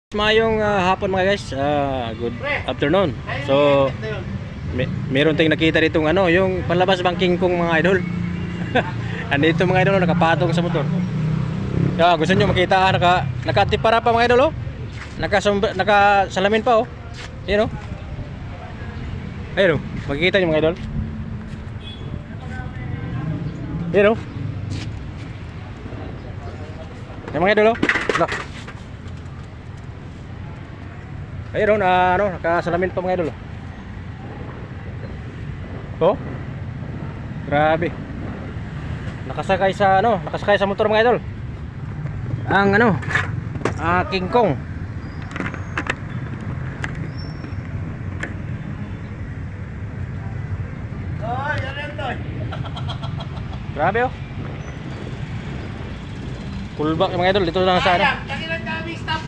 Mayong hapon mga guys, good afternoon. So meron tayong nakita dito yung palabas banking kong mga idol. Andito mga idol, nakapatong sa motor. Gusto nyo makita, nakatipara pa mga idol, nakasalamin pa, oh. Ayun, oh. Ayun, oh. Makikita nyo mga idol. Ayun, oh. Yan mga idol, oh. Ayun, nakasalamin pa mga idol. Oh. Grabe. Nakasakay sa motor mga idol. Ang King Kong. Grabe, oh. Pullback mga idol dito lang sa